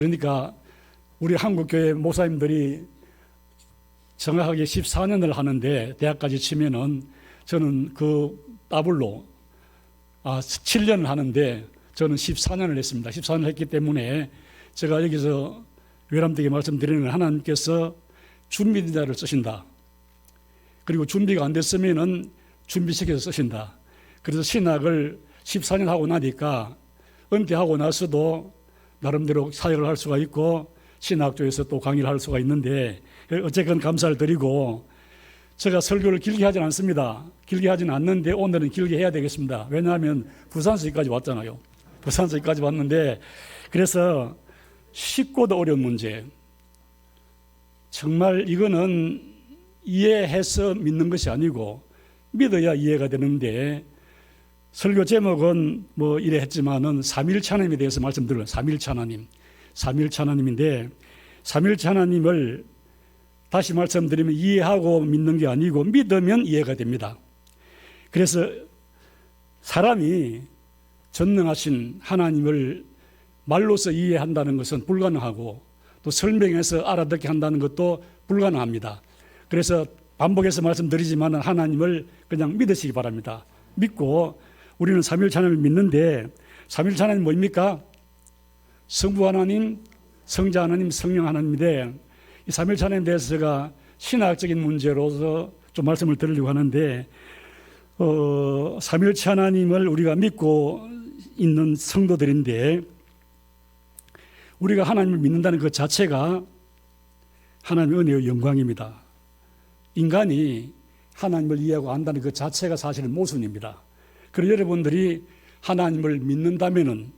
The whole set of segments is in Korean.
그러니까 우리 한국교회 목사님들이 정확하게 14년을 하는데 대학까지 치면은 저는 그 더블로 7년을 하는데 저는 14년을 했습니다. 14년을 했기 때문에 제가 여기서 외람되게 말씀드리는 건 하나님께서 준비자를 쓰신다. 그리고 준비가 안 됐으면은 준비시켜서 쓰신다. 그래서 신학을 14년 하고 나니까 은퇴하고 나서도 나름대로 사역을 할 수가 있고 신학 쪽에서 또 강의를 할 수가 있는데 어쨌건 감사를 드리고 제가 설교를 길게 하진 않습니다. 길게 하진 않는데 오늘은 길게 해야 되겠습니다. 왜냐하면 부산서 여기까지 왔잖아요. 부산서 여기까지 왔는데 그래서 쉽고도 어려운 문제 정말 이거는 이해해서 믿는 것이 아니고 믿어야 이해가 되는데 설교 제목은 뭐 이래 했지만은 삼일체 하나님에 대해서 말씀드려요. 삼일체 하나님. 삼일체 하나님인데 삼일체 하나님을 다시 말씀드리면 이해하고 믿는 게 아니고 믿으면 이해가 됩니다. 그래서 사람이 전능하신 하나님을 말로서 이해한다는 것은 불가능하고 또 설명해서 알아듣게 한다는 것도 불가능합니다. 그래서 반복해서 말씀드리지만 하나님을 그냥 믿으시기 바랍니다. 믿고 우리는 삼일체 하나님을 믿는데 삼일체 하나님 뭐입니까? 성부 하나님, 성자 하나님, 성령 하나님인데 이 삼일체 하나님에 대해서 제가 신학적인 문제로서 좀 말씀을 드리려고 하는데 삼일체 하나님을 우리가 믿고 있는 성도들인데 우리가 하나님을 믿는다는 것 자체가 하나님의 은혜의 영광입니다. 인간이 하나님을 이해하고 안다는 것 자체가 사실은 모순입니다. 그래서 여러분들이 하나님을 믿는다면은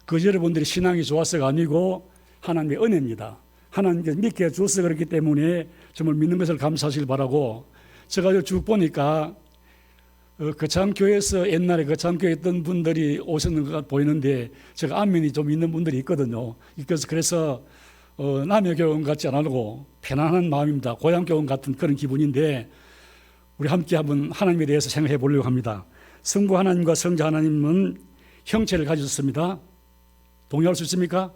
그 여러분들이 신앙이 좋아서가 아니고 하나님의 은혜입니다. 하나님께서 믿게 해주어서 그렇기 때문에 정말 믿는 것을 감사하시길 바라고 제가 쭉 보니까 거창교회에서 옛날에 거창교회 있던 분들이 오셨는 것 보이는데 제가 안면이 좀 있는 분들이 있거든요. 그래서 남의 교원 같지 않고 편안한 마음입니다. 고향 교원 같은 그런 기분인데 우리 함께 한번 하나님에 대해서 생각해 보려고 합니다. 성부 하나님과 성자 하나님은 형체를 가졌습니다. 동의할 수 있습니까?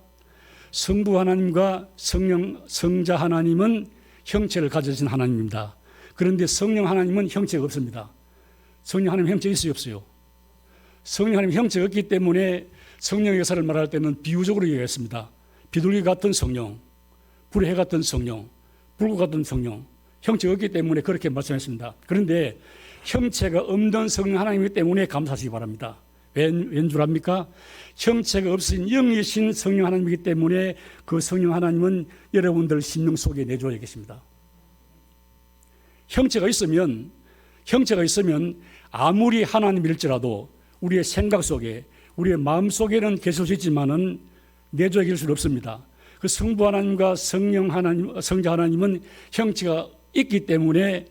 성부 하나님과 성자 하나님은 형체를 가지신 하나님입니다. 그런데 성령 하나님은 형체가 없습니다. 성령 하나님 형체 있어요, 없어요? 성령 하나님 형체가 없기 때문에 성령의 역사를 말할 때는 비유적으로 얘기했습니다. 비둘기 같은 성령, 불의 해 같은 성령, 불꽃 같은 성령, 형체가 없기 때문에 그렇게 말씀했습니다. 그런데 형체가 없는 성령 하나님이기 때문에 감사하시기 바랍니다. 왠 줄 압니까? 형체가 없으신 영이신 성령 하나님이기 때문에 그 성령 하나님은 여러분들 심령 속에 내주어 계십니다. 형체가 있으면 아무리 하나님일지라도 우리의 생각 속에 우리의 마음 속에는 계실 수 있지만은 내주어 계실 수는 없습니다. 그 성부 하나님과 성령 하나님, 성자 하나님은 형체가 있기 때문에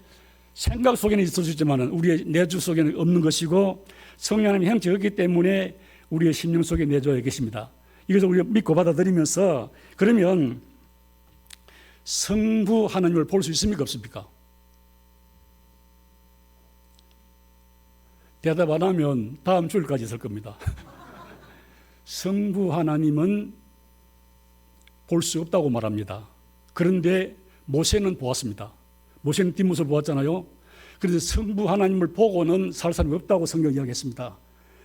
생각 속에는 있을 수 있지만 우리의 내주 속에는 없는 것이고 성령 하나님 형체가 없기 때문에 우리의 심령 속에 내주어 계십니다. 이것을 우리가 믿고 받아들이면서 그러면 성부 하나님을 볼 수 있습니까? 없습니까? 대답 안 하면 다음 주일까지 있을 겁니다. 성부 하나님은 볼 수 없다고 말합니다. 그런데 모세는 보았습니다. 모세는 뒷모습을 보았잖아요. 그런데 성부 하나님을 보고는 살 사람이 없다고 성경이 이야기했습니다.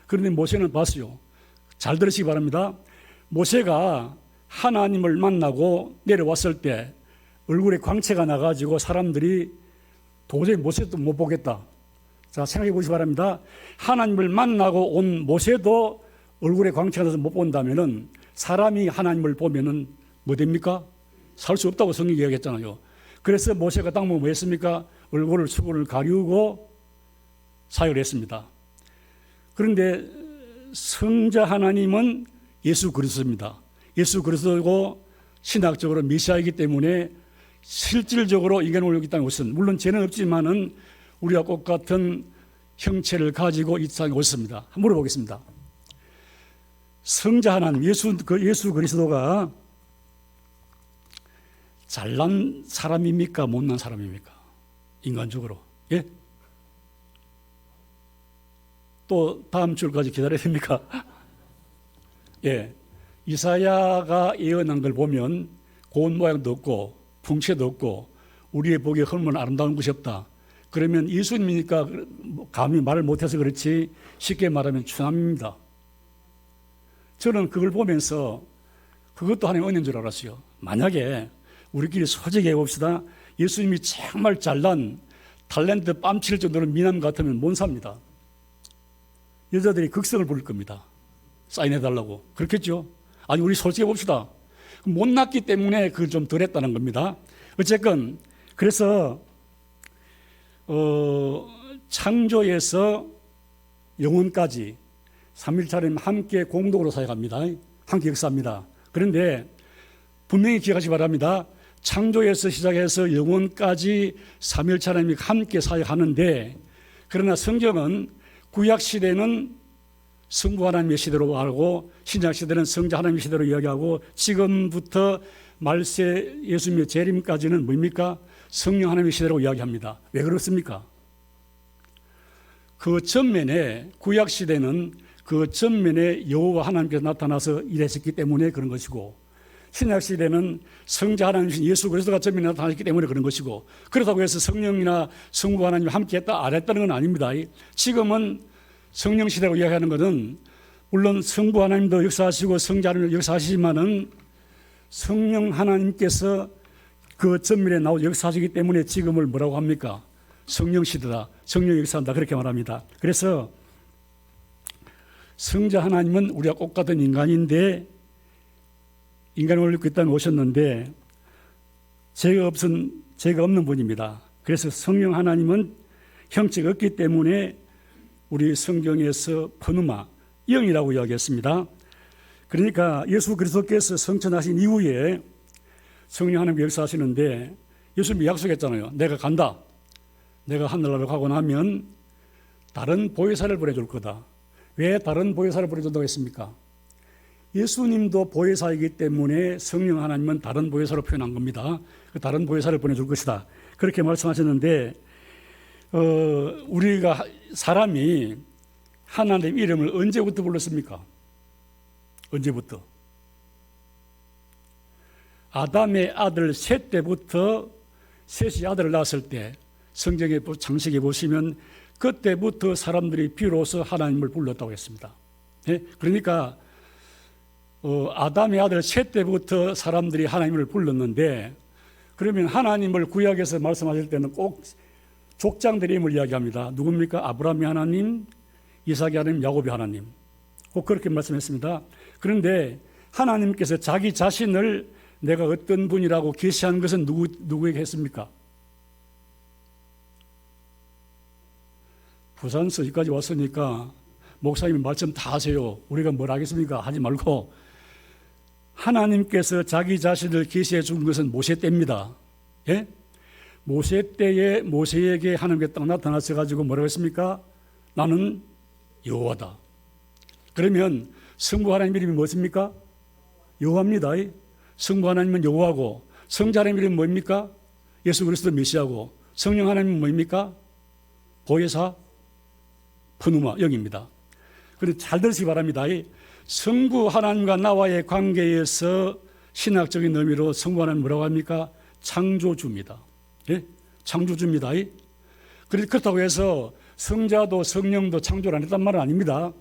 그런데 모세는 봤어요. 잘 들으시기 바랍니다. 모세가 하나님을 만나고 내려왔을 때 얼굴에 광채가 나가지고 사람들이 도저히 모세도 못 보겠다. 자, 생각해 보시기 바랍니다. 하나님을 만나고 온 모세도 얼굴에 광채가 나서 못 본다면은 사람이 하나님을 보면은 뭐 됩니까? 살 수 없다고 성경이 이야기했잖아요. 그래서 모세가 딱 뭐 했습니까? 얼굴을 수건을 가리우고 사역을 했습니다. 그런데 성자 하나님은 예수 그리스도입니다. 예수 그리스도고 신학적으로 메시아이기 때문에 실질적으로 인간을 여기 땅에 오신 물론 죄는 없지만은 우리와 똑같은 형체를 가지고 이 땅에 오셨습니다. 한번 물어보겠습니다. 성자 하나님 예수 그리스도가 잘난 사람입니까? 못난 사람입니까? 인간적으로. 예? 또 다음 주까지 기다려야 됩니까? 예. 이사야가 예언한 걸 보면 고운 모양도 없고 풍채도 없고 우리의 보기에 헐면 아름다운 것이 없다. 그러면 예수님이니까 감히 말을 못해서 그렇지 쉽게 말하면 추남입니다. 저는 그걸 보면서 그것도 하나님의 은혜인 줄 알았어요. 만약에 우리끼리 솔직히 해봅시다. 예수님이 정말 잘난 탤런트 뺨칠 정도로 미남 같으면 못 삽니다. 여자들이 극성을 부릴 겁니다. 사인해달라고. 그렇겠죠? 아니, 우리 솔직히 해봅시다. 못났기 때문에 그걸 좀 덜 했다는 겁니다. 어쨌건 그래서 창조에서 영혼까지 삼위일체 하나님 함께 공동으로 사역합니다. 함께 역사합니다. 그런데 분명히 기억하시기 바랍니다. 창조에서 시작해서 영혼까지 삼위일체 하나님이 함께 사역하는데, 그러나 성경은 구약시대는 성부 하나님의 시대로 말하고 신약시대는 성자 하나님의 시대로 이야기하고 지금부터 말세 예수님의 재림까지는 뭡니까? 성령 하나님의 시대로 이야기합니다. 왜 그렇습니까? 그 전면에 구약시대는 그 전면에 여호와 하나님께서 나타나서 일하셨기 때문에 그런 것이고, 신약시대는 성자 하나님이신 예수 그리스도가 전면에 나타나셨기 때문에 그런 것이고, 그렇다고 해서 성령이나 성부 하나님이 함께 했다 안 했다는 건 아닙니다. 지금은 성령 시대로 이야기하는 것은 물론 성부 하나님도 역사하시고 성자 하나님도 역사하시지만은 성령 하나님께서 그 전면에 나오 역사하시기 때문에 지금을 뭐라고 합니까? 성령 시대다. 성령이 역사한다. 그렇게 말합니다. 그래서 성자 하나님은 우리가 꼭 같은 인간인데 인간을 올리고 있다는 오셨는데 죄가 없는 분입니다. 그래서 성령 하나님은 형체가 없기 때문에 우리 성경에서 푸누마, 영이라고 이야기했습니다. 그러니까 예수 그리스도께서 성천하신 이후에 성령 하나님 역사하시는데 예수님이 약속했잖아요. 내가 간다. 내가 하늘나라로 가고 나면 다른 보혜사를 보내줄 거다. 왜 다른 보혜사를 보내준다고 했습니까? 예수님도 보혜사이기 때문에 성령 하나님은 다른 보혜사로 표현한 겁니다. 그 다른 보혜사를 보내줄 것이다. 그렇게 말씀하셨는데 우리가 사람이 하나님 이름을 언제부터 불렀습니까? 언제부터? 아담의 아들 셋 때부터 셋이 아들을 낳았을 때 성경의 장식에 보시면 그때부터 사람들이 비로소 하나님을 불렀다고 했습니다. 네? 그러니까 아담의 아들 셋 때부터 사람들이 하나님을 불렀는데, 그러면 하나님을 구약에서 말씀하실 때는 꼭 족장들의 힘을 이야기합니다. 누굽니까? 아브라함의 하나님, 이삭의 하나님, 야곱의 하나님. 꼭 그렇게 말씀했습니다. 그런데 하나님께서 자기 자신을 내가 어떤 분이라고 계시한 것은 누구에게 했습니까? 부산서 여기까지 왔으니까 목사님이 말씀 다 하세요. 우리가 뭘 하겠습니까? 하지 말고 하나님께서 자기 자신을 계시해 준 것은 모세 때입니다. 예? 모세 때에 모세에게 하나님께 딱 나타나셔 가지고 뭐라고 했습니까? 나는 여호와다. 그러면 성부 하나님 이름이 무엇입니까? 여호와입니다. 성부 하나님은 여호와고, 성자 하나님 이름은 뭡니까? 예수 그리스도 메시아고, 성령 하나님은 뭡니까? 보혜사, 푸누마, 영입니다. 그런데 잘 들으시기 바랍니다. 성부 하나님과 나와의 관계에서 신학적인 의미로 성부 하나님 뭐라고 합니까? 창조주입니다. 예? 창조주입니다. 그렇다고 해서 성자도 성령도 창조를 안 했단 말은 아닙니다.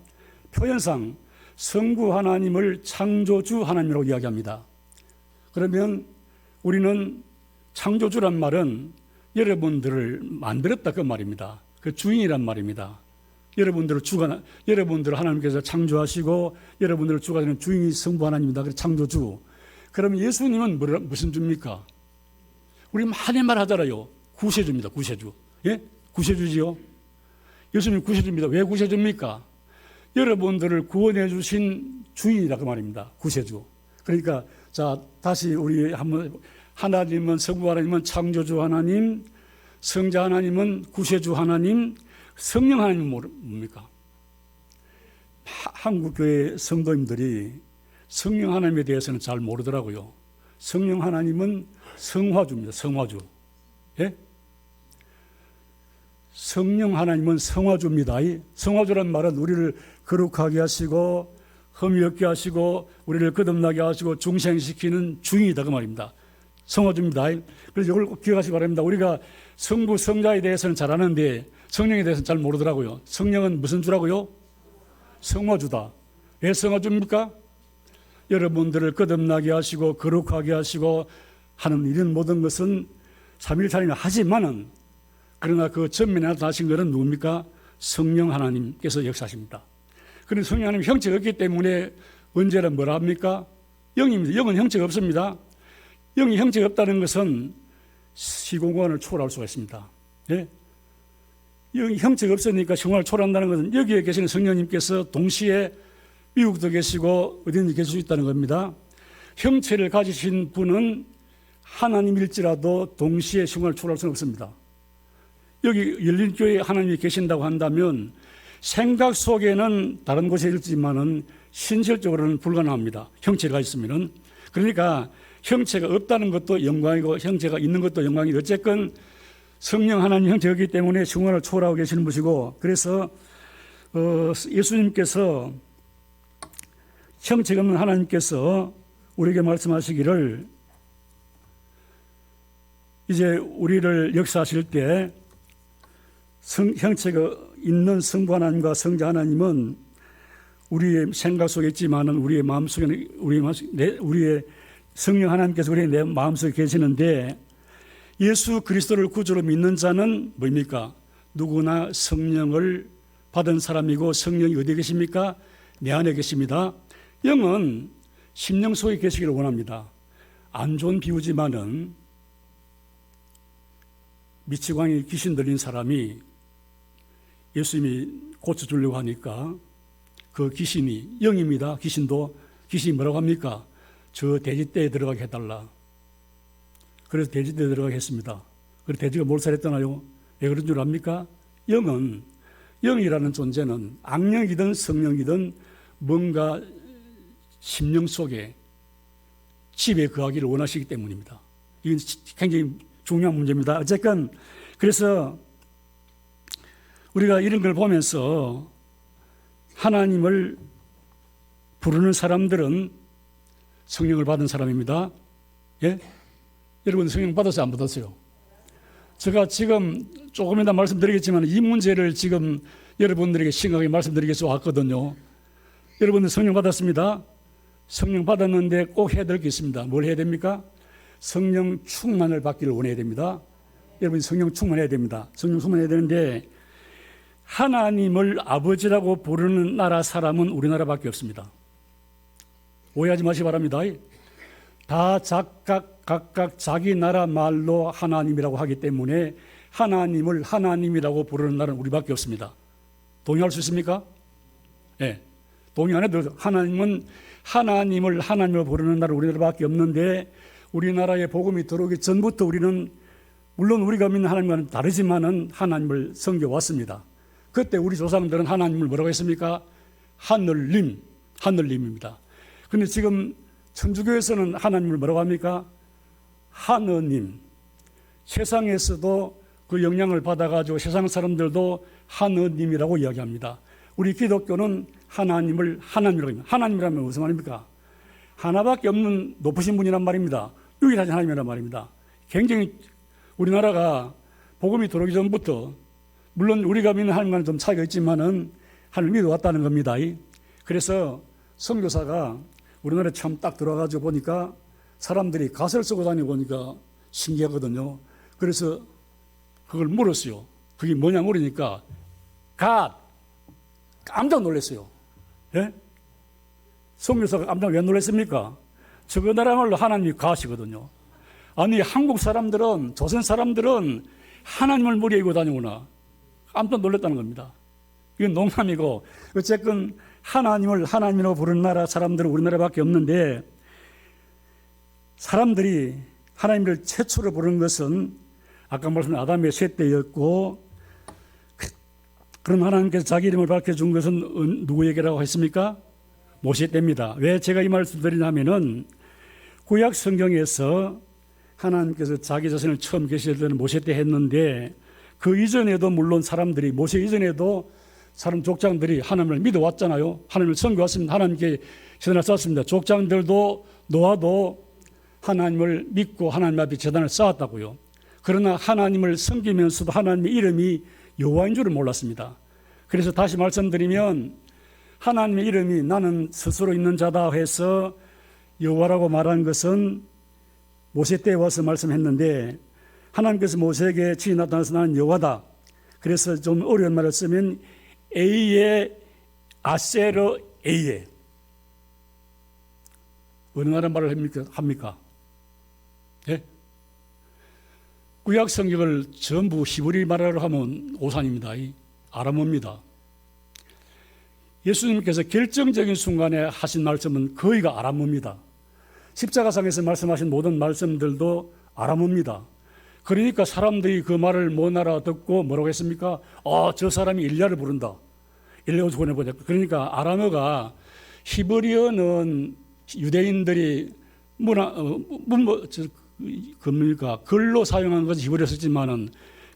표현상 성부 하나님을 창조주 하나님이라고 이야기합니다. 그러면 우리는 창조주란 말은 여러분들을 만들었다 그 말입니다. 그 주인이란 말입니다. 여러분들을 하나님께서 창조하시고 여러분들을 주가 되는 주인이 성부 하나님입니다. 그래서 창조주. 그러면 예수님은 무슨 주입니까? 우리 많이 말하잖아요. 구세주입니다. 구세주. 예? 구세주지요. 예수님 구세주입니다. 왜 구세주입니까? 여러분들을 구원해 주신 주인이라 그 말입니다. 구세주. 그러니까 자, 다시 우리 한번, 하나님은 성부 하나님은 창조주 하나님, 성자 하나님은 구세주 하나님, 성령 하나님은 뭡니까? 한국교회 성도님들이 성령 하나님에 대해서는 잘 모르더라고요. 성령 하나님은 성화주입니다. 성화주. 예? 성령 하나님은 성화주입니다. 성화주란 말은 우리를 거룩하게 하시고 흠이 없게 하시고 우리를 거듭나게 하시고 중생시키는 주인이다 그 말입니다. 성화주입니다. 그래서 이걸 꼭 기억하시기 바랍니다. 우리가 성부, 성자에 대해서는 잘 아는데 성령에 대해서는 잘 모르더라고요. 성령은 무슨 주라고요? 성화주다. 왜 성화주입니까? 여러분들을 거듭나게 하시고 거룩하게 하시고 하는 이런 모든 것은 삼위일체는 하지만은 그러나 그 전면에 나타나신 것은 누굽니까? 성령 하나님께서 역사하십니다. 그런데 성령 하나님 형체가 없기 때문에 언제나 뭐라 합니까? 영입니다. 영은 형체가 없습니다. 영이 형체가 없다는 것은 시공간을 초월할 수가 있습니다. 예? 영이 형체가 없으니까 시공간을 초월한다는 것은 여기에 계시는 성령님께서 동시에 미국도 계시고 어디든지 계실 수 있다는 겁니다. 형체를 가지신 분은 하나님일지라도 동시에 시공간을 초월할 수는 없습니다. 여기 열린교회에 하나님이 계신다고 한다면 생각 속에는 다른 곳에 있지만은 신실적으로는 불가능합니다. 형체가 있으면은. 그러니까 형체가 없다는 것도 영광이고 형체가 있는 것도 영광이고 어쨌건 성령 하나님 형체이기 때문에 시공간을 초월하고 계시는 분이고 그래서 예수님께서 형체가 없는 하나님께서 우리에게 말씀하시기를 이제 우리를 역사하실 때 형체가 있는 성부 하나님과 성자 하나님은 우리의 생각 속에 있지만은 우리의 마음속에는 우리의 성령 하나님께서 우리의 내 마음속에 계시는데 예수 그리스도를 구주로 믿는 자는 뭡니까? 누구나 성령을 받은 사람이고 성령이 어디에 계십니까? 내 안에 계십니다. 영은 심령 속에 계시기를 원합니다. 안 좋은 비유지만은 미치광이 귀신 들린 사람이 예수님이 고쳐주려고 하니까 그 귀신이 영입니다. 귀신이 뭐라고 합니까? 저 돼지떼에 들어가게 해달라. 그래서 돼지떼에 들어가게 했습니다. 그래서 돼지가 몰살했잖아요. 왜 그런 줄 압니까? 영이라는 존재는 악령이든 성령이든 뭔가 심령 속에 집에 거하기를 원하시기 때문입니다. 이건 굉장히 중요한 문제입니다. 어쨌건 그래서 우리가 이런 걸 보면서 하나님을 부르는 사람들은 성령을 받은 사람입니다. 예? 여러분 성령 받았어요? 안 받았어요? 제가 지금 조금 이따 말씀드리겠지만 이 문제를 지금 여러분들에게 심각하게 말씀드리겠어 왔거든요. 여러분들 성령 받았습니다. 성령 받았는데 꼭 해야 될 게 있습니다. 뭘 해야 됩니까? 성령 충만을 받기를 원해야 됩니다. 여러분 성령 충만해야 됩니다. 성령 충만해야 되는데 하나님을 아버지라고 부르는 나라 사람은 우리나라밖에 없습니다. 오해하지 마시기 바랍니다. 다 각각 자기 나라 말로 하나님이라고 하기 때문에 하나님을 하나님이라고 부르는 나라는 우리밖에 없습니다. 동의할 수 있습니까? 네. 동의 안 해도 하나님을 하나님으로 부르는 나라는 우리나라밖에 없는데 우리나라에 복음이 들어오기 전부터 우리는 물론 우리가 믿는 하나님과는 다르지만은 하나님을 섬겨왔습니다. 그때 우리 조상들은 하나님을 뭐라고 했습니까? 하늘님입니다. 그런데 지금 천주교에서는 하나님을 뭐라고 합니까? 하느님. 세상에서도 그 영향을 받아가지고 세상 사람들도 하느님이라고 이야기합니다. 우리 기독교는 하나님을 하나님이라고 합니다. 하나님이라면 무슨 말입니까? 하나밖에 없는 높으신 분이란 말입니다. 유일하신 하나님이란 말입니다. 굉장히 우리나라가 복음이 들어오기 전부터 물론 우리가 믿는 하나님과는 좀 차이가 있지만은 하나님을 믿어왔다는 겁니다. 그래서 선교사가 우리나라에 참 딱 들어와가지고 보니까 사람들이 갓을 쓰고 다니고 보니까 신기하거든요. 그래서 그걸 물었어요. 그게 뭐냐 물으니까 갓 깜짝 놀랐어요. 예? 선교사가 깜짝 왜 놀랐습니까? 저거 나라 말로 하나님이 갓이거든요. 아니 한국 사람들은 조선 사람들은 하나님을 머리에 이고 다니구나. 깜짝 놀랐다는 겁니다. 이건 농담이고 어쨌든 하나님을 하나님으로 부르는 나라 사람들은 우리나라밖에 없는데 사람들이 하나님을 최초로 부르는 것은 아까 말씀드린 아담의 셋째였고 그런 하나님께서 자기 이름을 밝혀준 것은 누구에게라고 했습니까? 모세 때입니다. 왜 제가 이 말씀을 드리냐면은 구약 성경에서 하나님께서 자기 자신을 처음 계실 때는 모세 때 했는데 그 이전에도 물론 사람들이 모세 이전에도 사람 족장들이 하나님을 믿어왔잖아요. 하나님을 섬겨왔습니다. 하나님께 재단을 쌓았습니다. 족장들도 노아도 하나님을 믿고 하나님 앞에 재단을 쌓았다고요. 그러나 하나님을 섬기면서도 하나님의 이름이 여호와인 줄을 몰랐습니다. 그래서 다시 말씀드리면 하나님의 이름이 나는 스스로 있는 자다 해서 여호와라고 말한 것은 모세 때에 와서 말씀했는데, 하나님께서 모세에게 친히 나타나서 나는 여호와다. 그래서 좀 어려운 말을 쓰면 에이에 아세르 에이에, 어느 나라 말을 합니까? 예? 구약 성경을 전부 히브리 말로 하면 오산입니다. 아람어입니다. 예수님께서 결정적인 순간에 하신 말씀은 거의가 아람어입니다. 십자가상에서 말씀하신 모든 말씀들도 아람어입니다. 그러니까 사람들이 그 말을 못 알아듣고 뭐라고 했습니까? 저 사람이 일리야를 부른다. 일리야를 보내보자. 그러니까 아람어가, 히브리어는 유대인들이 글로 사용한 것은 히브리어 썼지만은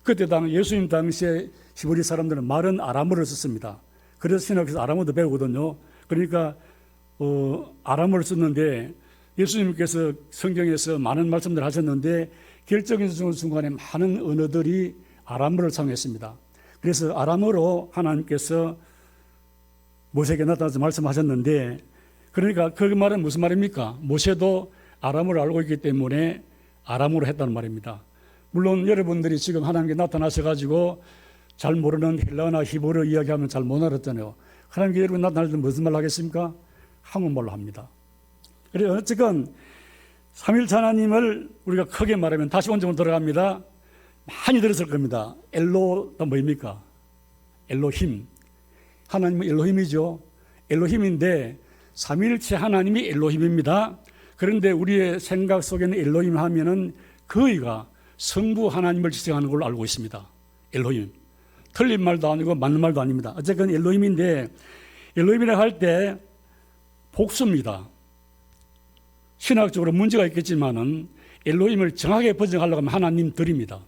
그때 예수님 당시에 히브리 사람들은 말은 아람어를 썼습니다. 그래서 신학에서 아람어도 배우거든요. 그러니까 아람어를 썼는데 예수님께서 성경에서 많은 말씀들을 하셨는데 결정적인 순간에 많은 언어들이 아람어를 사용했습니다. 그래서 아람어로 하나님께서 모세에게 나타나서 말씀하셨는데, 그러니까 그 말은 무슨 말입니까? 모세도 아람어를 알고 있기 때문에 아람어로 했다는 말입니다. 물론 여러분들이 지금 하나님께 나타나셔가지고 잘 모르는 헬라어나 히브리어 이야기하면 잘 못 알았잖아요. 하나님께 여러분 나타날 때 무슨 말로 하겠습니까? 한국말로 합니다. 그래서 어쨌건 삼일체 하나님을 우리가 크게 말하면 다시 원점으로 들어갑니다. 많이 들었을 겁니다. 엘로가 뭐입니까? 엘로힘. 하나님은 엘로힘이죠. 엘로힘인데 삼일체 하나님이 엘로힘입니다. 그런데 우리의 생각 속에는 엘로힘 하면은 거의가 성부 하나님을 지칭하는 걸로 알고 있습니다. 엘로힘. 틀린 말도 아니고 맞는 말도 아닙니다. 어쨌든 엘로힘인데, 엘로힘이라고 할 때 복수입니다. 신학적으로 문제가 있겠지만은 엘로힘을 정확하게 번역하려고 하면 하나님들입니다.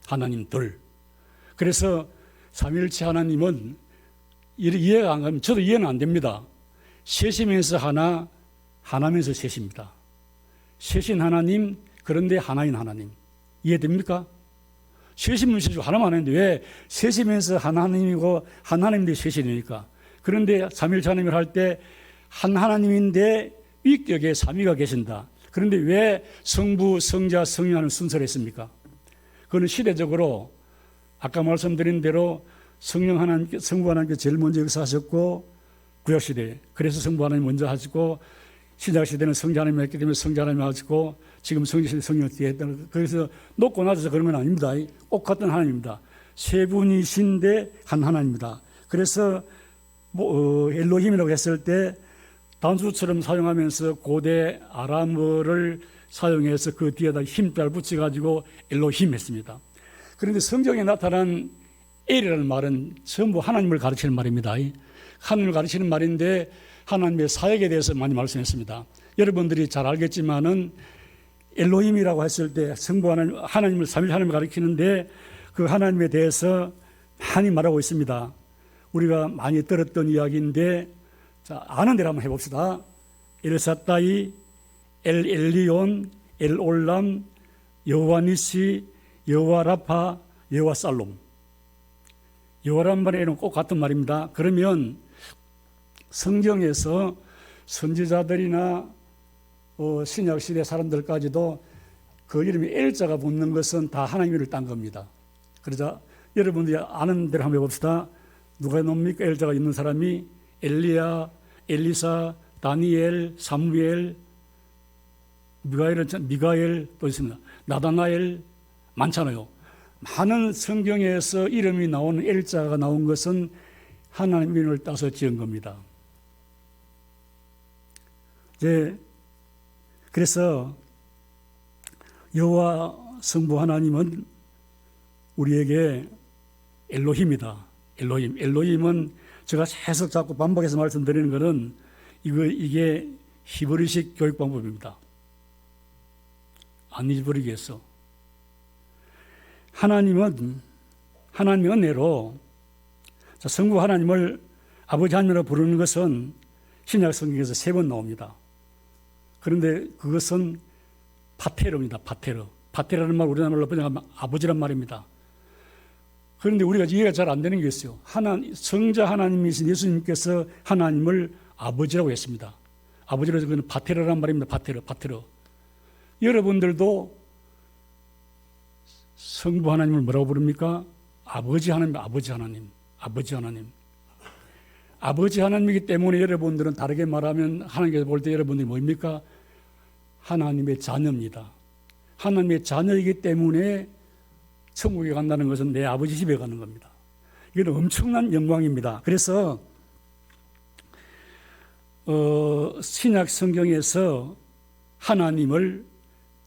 하나님들. 그래서 삼일체 하나님은 이해가 안 가면 저도 이해는 안 됩니다. 셋이면서 하나, 하나면서 셋입니다. 셋인 하나님, 그런데 하나인 하나님. 이해됩니까? 셋이면 셋이고 하나만 하는데 왜 셋이면서 하나님이고 하나님인데 셋이니까. 그런데 삼일체 하나님을 할 때 한 하나님인데 위격에 삼위가 계신다. 그런데 왜 성부, 성자, 성령 하는 순서를 했습니까? 그건 시대적으로 아까 말씀드린 대로 성령 하나님께, 성부 하나님께 제일 먼저 역사하셨고, 구약시대에 그래서 성부 하나님 먼저 하시고, 신약시대는 성자 하나님 했기 때문에 성자 하나님 하시고, 지금 성자시대 성령을 뒤에 했다는, 그래서 놓고 놔줘서 그런 건 아닙니다. 꼭 같은 하나님입니다. 세 분이신데 한 하나님입니다. 그래서 엘로힘이라고 했을 때 단수처럼 사용하면서 고대 아람어를 사용해서 그 뒤에다 힘자를 붙여가지고 엘로힘 했습니다. 그런데 성경에 나타난 엘이라는 말은 전부 하나님을 가르치는 말입니다. 하나님을 가르치는 말인데 하나님의 사역에 대해서 많이 말씀했습니다. 여러분들이 잘 알겠지만은 엘로힘이라고 했을 때 성부 하나님을 삼일 하나님을 가르치는데 그 하나님에 대해서 많이 말하고 있습니다. 우리가 많이 들었던 이야기인데, 자, 아는 대로 한번 해봅시다. 엘사다이, 엘리온, 엘올람, 여호와 니시, 여호와 라파, 여호와 살롬. 여호와란 말에는 꼭 같은 말입니다. 그러면 성경에서 선지자들이나 신약시대 사람들까지도 그 이름이 엘자가 붙는 것은 다 하나님 이름을 딴 겁니다. 그러자 여러분들이 아는 대로 한번 해봅시다. 누가 놉니까? 엘자가 있는 사람이 엘리야, 엘리사, 다니엘, 사무엘, 미가엘 또 있습니다. 나다나엘 많잖아요. 많은 성경에서 이름이 나오는 엘자가 나온 것은 하나님 이름을 따서 지은 겁니다. 그래서 여호와 성부 하나님은 우리에게 엘로힘이다. 엘로힘은 제가 계속 자꾸 반복해서 말씀드리는 것은 이게 히브리식 교육 방법입니다. 안 잊어버리겠어. 하나님의 은혜로, 자, 성부 하나님을 아버지 하나님으로 부르는 것은 신약 성경에서 3번 나옵니다. 그런데 그것은 파테르입니다. 파테르. 파테르라는 말 우리나라로 번역하면 아버지란 말입니다. 그런데 우리가 이해가 잘 안 되는 게 있어요. 성자 하나님이신 예수님께서 하나님을 아버지라고 했습니다. 아버지로 해서 그는 파테르란 말입니다. 파테르. 여러분들도 성부 하나님을 뭐라고 부릅니까? 아버지 하나님, 아버지 하나님, 아버지 하나님. 아버지 하나님이기 때문에 여러분들은 다르게 말하면 하나님께서 볼 때 여러분들이 뭡니까? 하나님의 자녀입니다. 하나님의 자녀이기 때문에 천국에 간다는 것은 내 아버지 집에 가는 겁니다. 이건 엄청난 영광입니다. 그래서 신약 성경에서 하나님을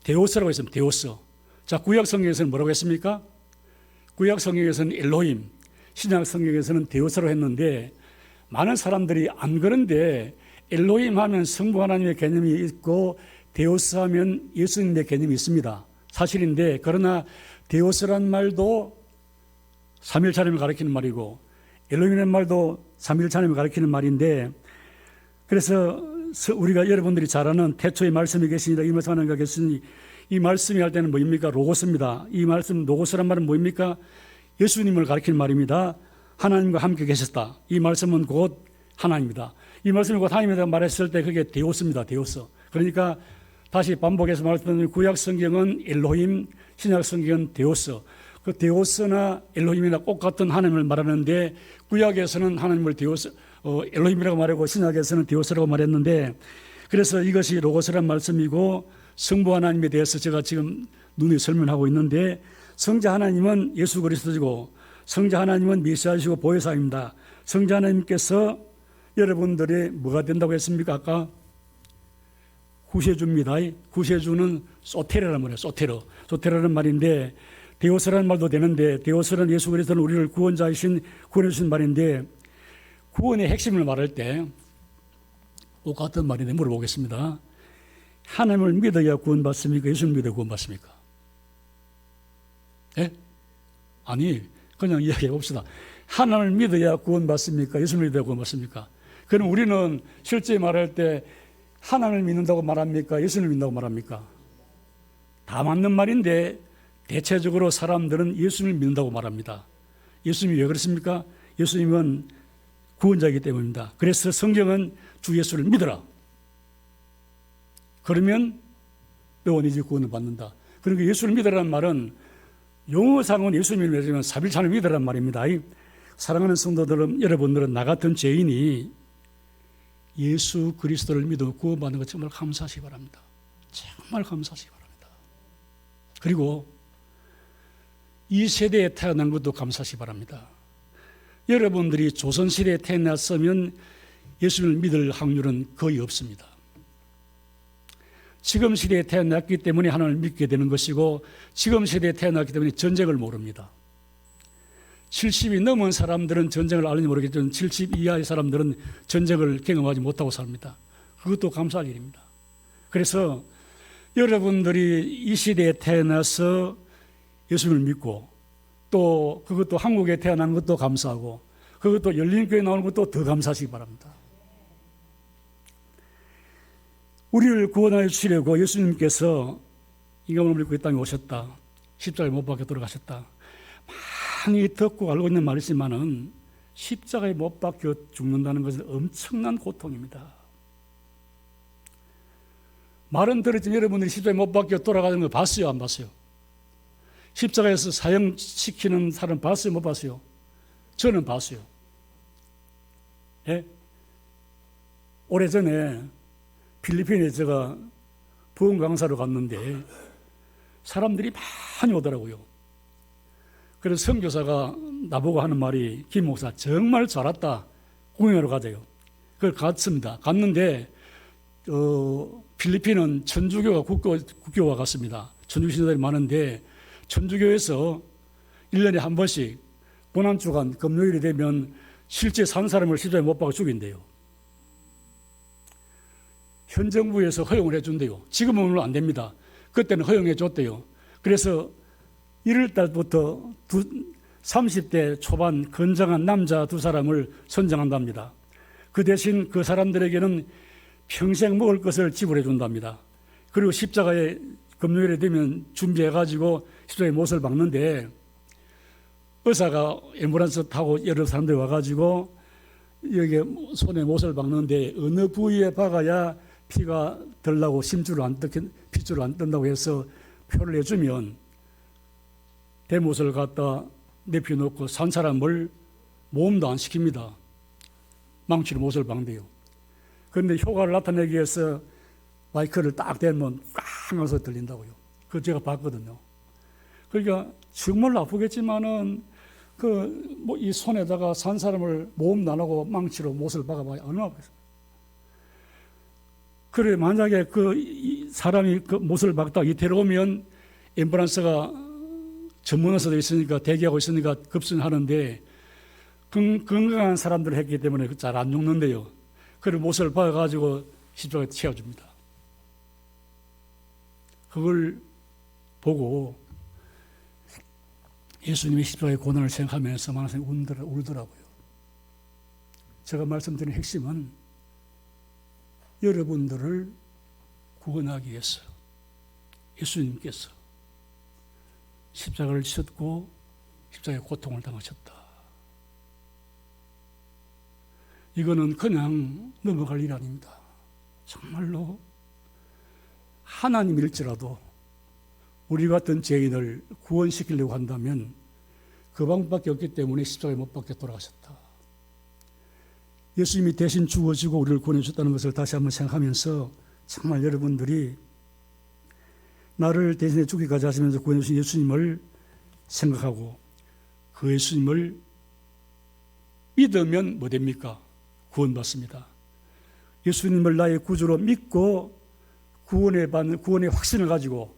데오스라고 했습니다. 데오스. 자, 구약 성경에서는 뭐라고 했습니까? 구약 성경에서는 엘로힘, 신약 성경에서는 데오스라고 했는데 많은 사람들이 안 그런데 엘로힘 하면 성부 하나님의 개념이 있고 데오스 하면 예수님의 개념이 있습니다. 사실인데 그러나 데오스란 말도 삼위일체 하나님을 가리키는 말이고 엘로힘이라는 말도 삼위일체 하나님을 가리키는 말인데 그래서 우리가 여러분들이 잘 아는 태초에 말씀이 계시니라 이 말씀 하나님과 계시니 이 말씀이 할 때는 뭐입니까? 로고스입니다. 이 말씀 로고스란 말은 뭐입니까? 예수님을 가리키는 말입니다. 하나님과 함께 계셨다. 이 말씀은 곧 하나님입니다. 이 말씀이 곧 하나님이라고 말했을 때 그게 데오스입니다. 데오스. 그러니까 다시 반복해서 말씀드리면 구약 성경은 엘로힘, 신약 성경은 데오스. 그 데오스나 엘로힘이나 똑같은 하나님을 말하는데 구약에서는 하나님을 데오스, 엘로힘이라고 말하고 신약에서는 데오스라고 말했는데 그래서 이것이 로고스란 말씀이고 성부 하나님에 대해서 제가 지금 눈에 설명하고 있는데 성자 하나님은 예수 그리스도이고 성자 하나님은 메시아이시고 보혜사입니다. 성자 하나님께서 여러분들의 뭐가 된다고 했습니까? 아까 구세주입니다. 구세주는 소테르라는 말이에요. 소테르라는 말인데 데오스라는 말도 되는데 데오스는 예수 그리스도는 우리를 구원자이신 구원해 주신 말인데 구원의 핵심을 말할 때 똑같은 말인데 물어보겠습니다. 하나님을 믿어야 구원받습니까? 예수를 믿어야 구원받습니까? 예? 아니, 그냥 이야기해 봅시다. 하나님을 믿어야 구원받습니까? 예수를 믿어야 구원받습니까? 그럼 우리는 실제 말할 때 하나님을 믿는다고 말합니까? 예수를 믿는다고 말합니까? 다 맞는 말인데 대체적으로 사람들은 예수를 믿는다고 말합니다. 예수님이 왜 그렇습니까? 예수님은 구원자이기 때문입니다. 그래서 성경은 주 예수를 믿어라. 그러면 너희는 구원을 받는다. 그러니까 예수를 믿으라는 말은 용어상은 예수님을 믿으면 삼위일체를 믿으라는 말입니다. 사랑하는 성도들 여러분들은 나 같은 죄인이 예수 그리스도를 믿어 구원받는 것 정말 감사하시기 바랍니다. 정말 감사하시기 바랍니다. 그리고 이 세대에 태어난 것도 감사하시기 바랍니다. 여러분들이 조선시대에 태어났으면 예수를 믿을 확률은 거의 없습니다. 지금 시대에 태어났기 때문에 하나님을 믿게 되는 것이고 지금 시대에 태어났기 때문에 전쟁을 모릅니다. 70이 넘은 사람들은 전쟁을 알는지 모르겠지만 70 이하의 사람들은 전쟁을 경험하지 못하고 삽니다. 그것도 감사할 일입니다. 그래서 여러분들이 이 시대에 태어나서 예수를 믿고 또 그것도 한국에 태어난 것도 감사하고 그것도 열린교회에 나오는 것도 더 감사하시기 바랍니다. 우리를 구원하여 주시려고 예수님께서 인간을 믿고 이 땅에 오셨다. 십자가에 못 박혀 돌아가셨다. 많이 듣고 알고 있는 말이지만은 십자가에 못 박혀 죽는다는 것은 엄청난 고통입니다. 말은 들었지만 여러분들이 십자가에 못 박혀 돌아가는 거 봤어요? 안 봤어요? 십자가에서 사형시키는 사람 봤어요? 못 봤어요? 저는 봤어요. 예? 오래전에 필리핀에 제가 부흥 강사로 갔는데 사람들이 많이 오더라고요. 그래서 선교사가 나보고 하는 말이 김 목사 정말 잘 왔다. 구경하러 가자요. 그걸 갔습니다. 갔는데 필리핀은 천주교가 국교와 같습니다. 천주교 신자들이 많은데 천주교에서 1년에 한 번씩 고난주간 금요일이 되면 실제 산 사람을 십자가에 못 박아 죽인대요. 현 정부에서 허용을 해준대요. 지금은 물론 안 됩니다. 그때는 허용해 줬대요. 그래서 1월 달부터 30대 초반 건장한 남자 두 사람을 선정한답니다. 그 대신 그 사람들에게는 평생 먹을 것을 지불해 준답니다. 그리고 십자가에 금요일에 되면 준비해가지고 십자가에 못을 박는데 의사가 앰뷸런스 타고 여러 사람들이 와가지고 여기 손에 못을 박는데 어느 부위에 박아야 피가 덜나고 핏줄을 안 뜬다고 해서 표를 내주면 대못을 갖다 내펴놓고 산 사람을 모험도 안 시킵니다. 망치로 못을 박는데요. 그런데 효과를 나타내기 위해서 마이크를 딱 대면 꽝 하면서 들린다고요. 그거 제가 봤거든요. 그러니까 정말 아프겠지만은 이 손에다가 산 사람을 모험도 안 하고 망치로 못을 박아봐야 얼마나 아프겠어요. 그래 만약에 이 사람이 그 못을 박다 이태로 오면 앰뷸런스가 전문 의사도 있으니까 대기하고 있으니까 급선하는데 건강한 사람들을 했기 때문에 잘 안 죽는데요. 그리고 못을 박아가지고 십자가에 채워줍니다. 그걸 보고 예수님의 십자가의 고난을 생각하면서 많은 사람이 울더라고요. 제가 말씀드린 핵심은 여러분들을 구원하기 위해서 예수님께서 십자가를 지셨고 십자가의 고통을 당하셨다. 이거는 그냥 넘어갈 일 아닙니다. 정말로 하나님일지라도 우리 같은 죄인을 구원시키려고 한다면 그 방법밖에 없기 때문에 십자가에 못 박혀 돌아가셨다. 예수님이 대신 죽어지고 우리를 구원해 주셨다는 것을 다시 한번 생각하면서 정말 여러분들이 나를 대신해 죽기까지 하시면서 구원해 주신 예수님을 생각하고 그 예수님을 믿으면 뭐 됩니까? 구원받습니다. 예수님을 나의 구주로 믿고 구원의 확신을 가지고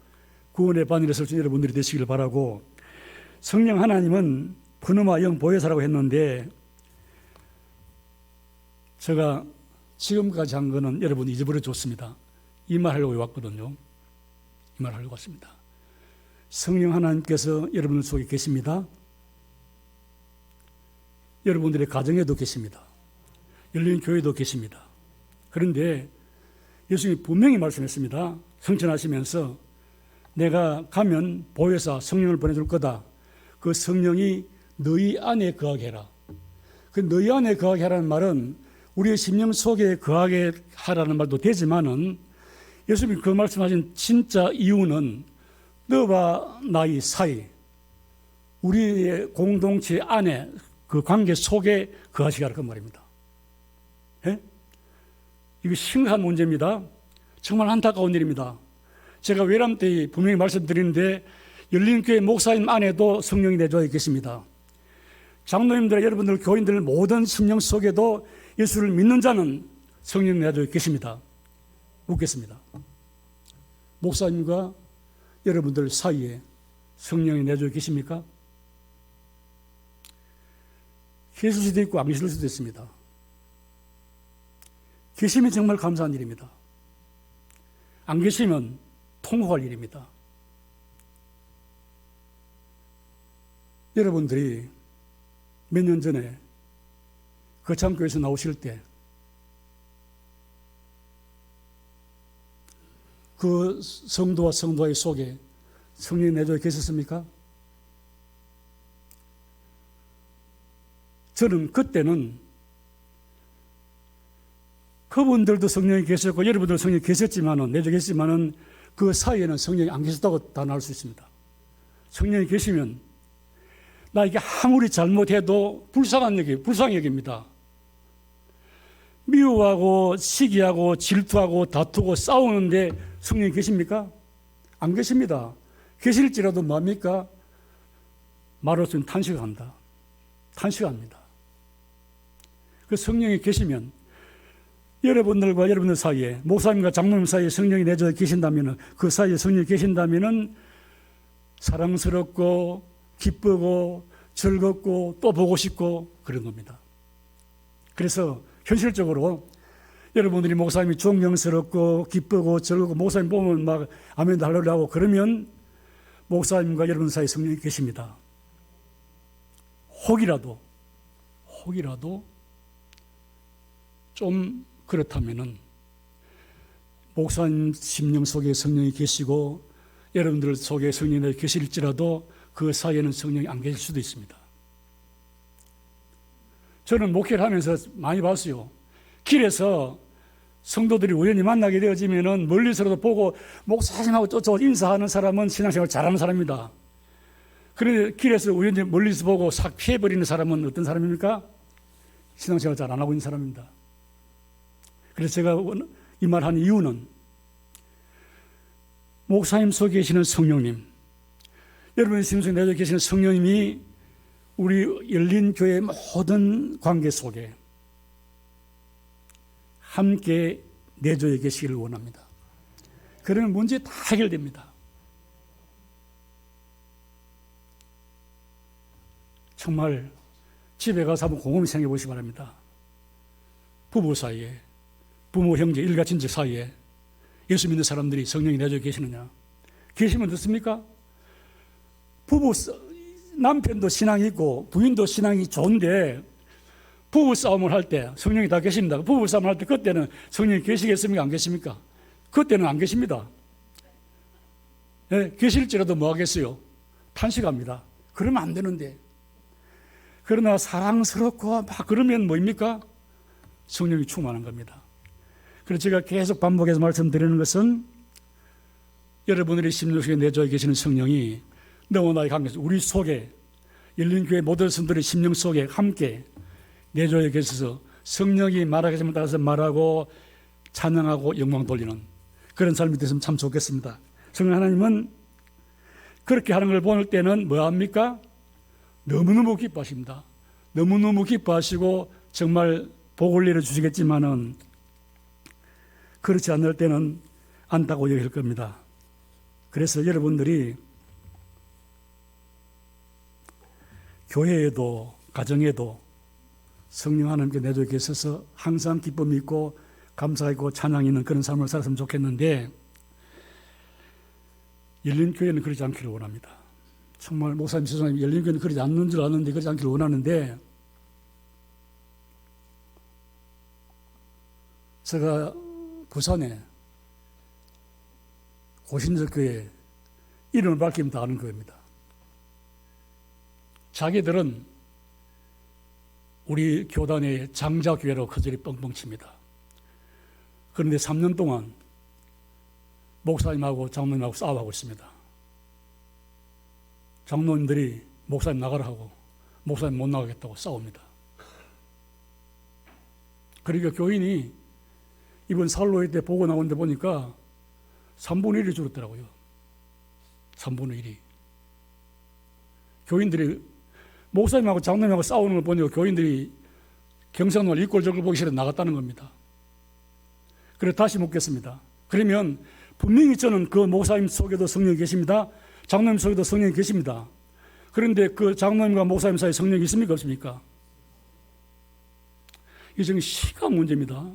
구원의 바늘에 설 수 있는 여러분들이 되시기를 바라고, 성령 하나님은 분음화 영 보혜사라고 했는데 제가 지금까지 한 거는 여러분이 잊어버려 줬습니다. 이 말 하려고 왔거든요. 이 말 하려고 왔습니다. 성령 하나님께서 여러분들 속에 계십니다. 여러분들의 가정에도 계십니다. 열린 교회도 계십니다. 그런데 예수님이 분명히 말씀했습니다. 성천하시면서 내가 가면 보혜사 성령을 보내줄 거다. 그 성령이 너희 안에 거하게 해라. 그 너희 안에 거하게 하라는 말은 우리의 심령 속에 거하게 하라는 말도 되지만은 예수님이 그 말씀하신 진짜 이유는 너와 나의 사이, 우리의 공동체 안에 그 관계 속에 거하시게 하라 그 말입니다. 예? 이거 심각한 문제입니다. 정말 안타까운 일입니다. 제가 외람 때 분명히 말씀드리는데 열린교회 목사님 안에도 성령이 내주어 계십니다. 장로님들, 여러분들, 교인들 모든 심령 속에도 예수를 믿는 자는 성령이 내주어 계십니다. 묻겠습니다. 목사님과 여러분들 사이에 성령이 내주어 계십니까? 계실 수도 있고 안 계실 수도 있습니다. 계시면 정말 감사한 일입니다. 안 계시면 통곡할 일입니다. 여러분들이 몇 년 전에 거창교회에서 나오실 때 그 성도와 성도의 속에 성령이 내주어 계셨습니까? 저는 그때는 그분들도 성령이 계셨고 여러분들도 성령이 계셨지만은 내주어 계셨지만은 그 사이에는 성령이 안 계셨다고 다 나올 수 있습니다. 성령이 계시면 나에게 아무리 잘못해도 불쌍히 여깁니다. 미워하고 시기하고 질투하고 다투고 싸우는데 성령이 계십니까? 안 계십니다. 계실지라도 뭡니까? 말로서는 탄식한다. 탄식합니다. 그 성령이 계시면 여러분들과 여러분들 사이에, 목사님과 장로님 사이에 성령이 내주어 계신다면, 그 사이에 성령이 계신다면 사랑스럽고 기쁘고 즐겁고 또 보고 싶고 그런 겁니다. 그래서 현실적으로 여러분들이 목사님이 존경스럽고 기쁘고 즐겁고 목사님 보면 막 아멘도 하려고 하고 그러면 목사님과 여러분 사이에 성령이 계십니다. 혹이라도 좀 그렇다면은 목사님 심령 속에 성령이 계시고 여러분들 속에 성령이 계실지라도 그 사이에는 성령이 안 계실 수도 있습니다. 저는 목회를 하면서 많이 봤어요. 길에서 성도들이 우연히 만나게 되어지면은 멀리서라도 보고 목사님하고 쫓아와 인사하는 사람은 신앙생활 잘하는 사람입니다. 그런데 길에서 우연히 멀리서 보고 싹 피해버리는 사람은 어떤 사람입니까? 신앙생활 잘 안 하고 있는 사람입니다. 그래서 제가 이 말 한 이유는 목사님 속에 계시는 성령님, 여러분의 심성에 내려 계시는 성령님이 우리 열린 교회의 모든 관계 속에 함께 내조해 계시기를 원합니다. 그러면 문제 다 해결됩니다. 정말 집에 가서 한번 곰곰이 생각해 보시기 바랍니다. 부부 사이에, 부모, 형제, 일가, 친척 사이에 예수 믿는 사람들이 성령이 내조 계시느냐? 계시면 어떻습니까? 남편도 신앙이 있고 부인도 신앙이 좋은데 부부 싸움을 할 때 성령이 다 계십니다. 부부 싸움을 할 때 그때는 성령이 계시겠습니까? 안 계십니까? 그때는 안 계십니다. 네, 계실지라도 뭐 하겠어요? 탄식합니다. 그러면 안 되는데. 그러나 사랑스럽고 막 그러면 뭐입니까? 성령이 충만한 겁니다. 그래서 제가 계속 반복해서 말씀드리는 것은 여러분들의 심령 속에 내주어 계시는 성령이 너와 나의 관계에서 우리 속에 열린 교회 모든 성도들의 심령 속에 함께 내주어 계셔서 성령이 말하겠으면 따라서 말하고 찬양하고 영광 돌리는 그런 삶이 됐으면 참 좋겠습니다. 성령 하나님은 그렇게 하는 걸 볼 때는 뭐합니까? 너무너무 기뻐하십니다. 너무너무 기뻐하시고 정말 복을 내려주시겠지만은 그렇지 않을 때는 안다고 여길 겁니다. 그래서 여러분들이 교회에도 가정에도 성령 하나님께 내주어 계셔서 항상 기쁨이 있고 감사가 있고 찬양이 있는 그런 삶을 살았으면 좋겠는데 열린 교회는 그러지 않기를 원합니다. 정말 목사님, 지사님 열린 교회는 그러지 않는 줄 아는데 그러지 않기를 원하는데 제가 부산에 고신적교회 이름을 밝히면 다 아는 거입니다. 자기들은 우리 교단의 장자교회로 거절이 뻥뻥 칩니다. 그런데 3년 동안 목사님하고 장로님하고 싸워하고 있습니다. 장로님들이 목사님 나가라 하고 목사님 못 나가겠다고 싸웁니다. 그러니까 교인이 이번 살로회 때 보고 나오는데 보니까 3분의 1이 줄었더라고요. 3분의 1이. 교인들이 목사님하고 장로님하고 싸우는 걸 보니까 교인들이 경상도를 이꼴저꼴 보기 싫어 나갔다는 겁니다. 그래서 다시 묻겠습니다. 그러면 분명히 저는 그 목사님 속에도 성령이 계십니다. 장로님 속에도 성령이 계십니다. 그런데 그 장로님과 목사님 사이에 성령이 있습니까? 없습니까? 이게 지금 시간 문제입니다.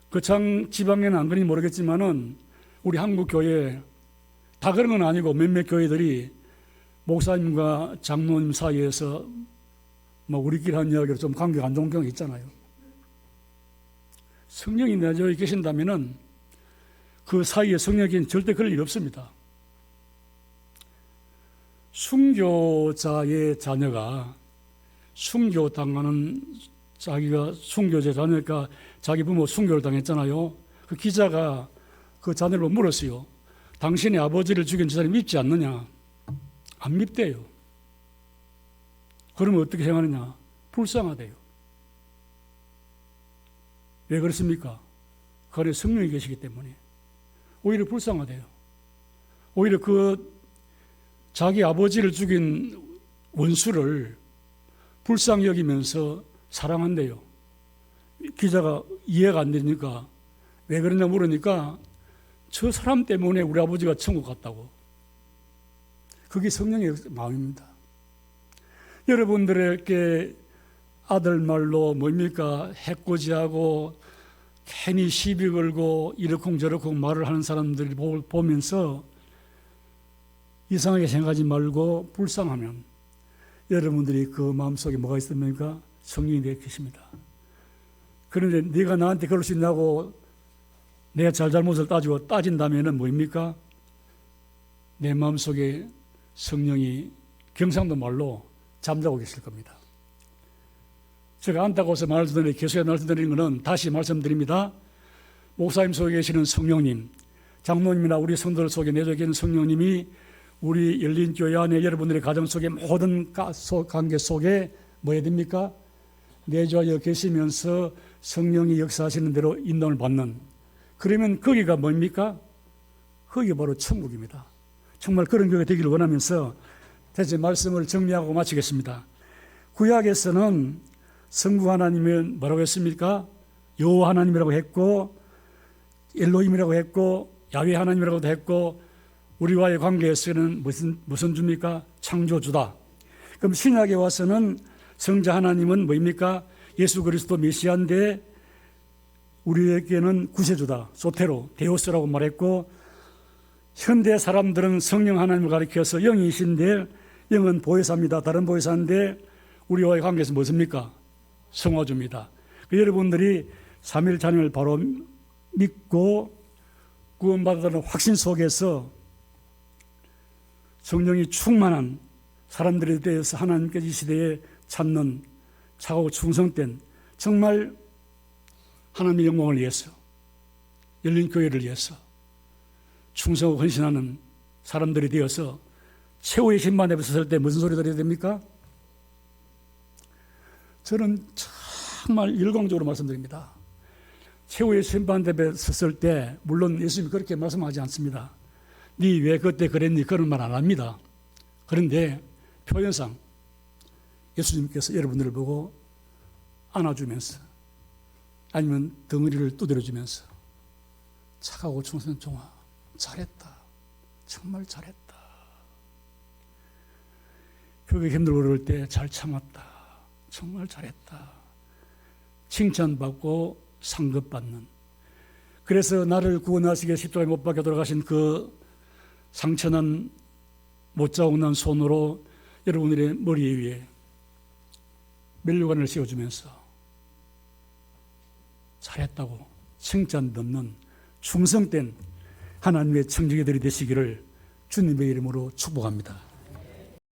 그 지방에는 안 그런지 모르겠지만은 우리 한국 교회 다 그런 건 아니고 몇몇 교회들이 목사님과 장로님 사이에서 뭐 우리끼리 한 이야기로 좀 관계가 안 좋은 경우가 있잖아요. 성령이 내주어 계신다면은 그 사이에 성령이 절대 그럴 일 없습니다. 순교자의 자녀가 순교당하는 자기가 순교자 자녀니까 자기 부모 순교를 당했잖아요. 그 기자가 그 자녀를 물었어요. 당신의 아버지를 죽인 저 사람이 밉지 않느냐? 안 밉대요. 그러면 어떻게 생각하느냐? 불쌍하대요. 왜 그렇습니까? 그 안에 성령이 계시기 때문에. 오히려 불쌍하대요. 오히려 그 자기 아버지를 죽인 원수를 불쌍히 여기면서 사랑한대요. 기자가 이해가 안 되니까 왜 그러냐 물으니까 저 사람 때문에 우리 아버지가 천국 갔다고. 그게 성령의 마음입니다. 여러분들에게 아들 말로 뭡니까? 해코지하고 괜히 시비 걸고 이러쿵저러쿵 말을 하는 사람들을 보면서 이상하게 생각하지 말고 불쌍하면 여러분들이 그 마음속에 뭐가 있습니까? 성령이 되어 계십니다. 그런데 네가 나한테 그럴 수 있냐고 내가 잘잘못을 따진다면 뭐입니까? 내 마음속에 성령이 경상도 말로 잠자고 계실 겁니다. 제가 안다고 해서 말씀드리는, 계속해서 말씀드리는 것은 다시 말씀드립니다. 목사님 속에 계시는 성령님, 장로님이나 우리 성도들 속에 내주어 계시는 성령님이 우리 열린교회 안에 여러분들의 가정 속에 모든 관계 속에 뭐 해야 됩니까? 내주어 계시면서 성령이 역사하시는 대로 인도를 받는, 그러면 거기가 뭡니까? 거기가 바로 천국입니다. 정말 그런 교회가 되기를 원하면서 대체 말씀을 정리하고 마치겠습니다. 구약에서는 성부 하나님은 뭐라고 했습니까? 여호와 하나님이라고 했고, 엘로힘이라고 했고, 야훼 하나님이라고도 했고, 우리와의 관계에서는 무슨 주입니까? 창조주다. 그럼 신약에 와서는 성자 하나님은 뭐입니까? 예수 그리스도 메시아인데 우리에게는 구세주다. 소테로, 데오스라고 말했고, 현대 사람들은 성령 하나님을 가리켜서 영이신데 영은 보혜사입니다. 다른 보혜사인데 우리와의 관계에서 무엇입니까? 성화주입니다. 여러분들이 삼일자님을 바로 믿고 구원받았다는 확신 속에서 성령이 충만한 사람들에 대해서 하나님께서 이 시대에 찾는 차가고 충성된, 정말 하나님의 영광을 위해서, 열린 교회를 위해서 충성하고 헌신하는 사람들이 되어서 최후의 심판 앞에 섰을 때 무슨 소리 들어야 됩니까? 저는 정말 열광적으로 말씀드립니다. 최후의 심판 앞에 섰을 때, 물론 예수님이 그렇게 말씀하지 않습니다. 네 왜 그때 그랬니? 그런 말 안 합니다. 그런데 표현상 예수님께서 여러분들을 보고 안아주면서 아니면 덩어리를 두드려주면서 착하고 충성된 종아, 잘했다. 정말 잘했다. 그게 힘들고 그럴 때 잘 참았다. 정말 잘했다. 칭찬받고 상급받는. 그래서 나를 구원하시게 십자가에 못 박혀 돌아가신 그 상처난 못자국난 손으로 여러분들의 머리 위에 멜류관을 씌워주면서 잘했다고 칭찬 넘는 충성된 하나님의 청지기들이 되시기를 주님의 이름으로 축복합니다.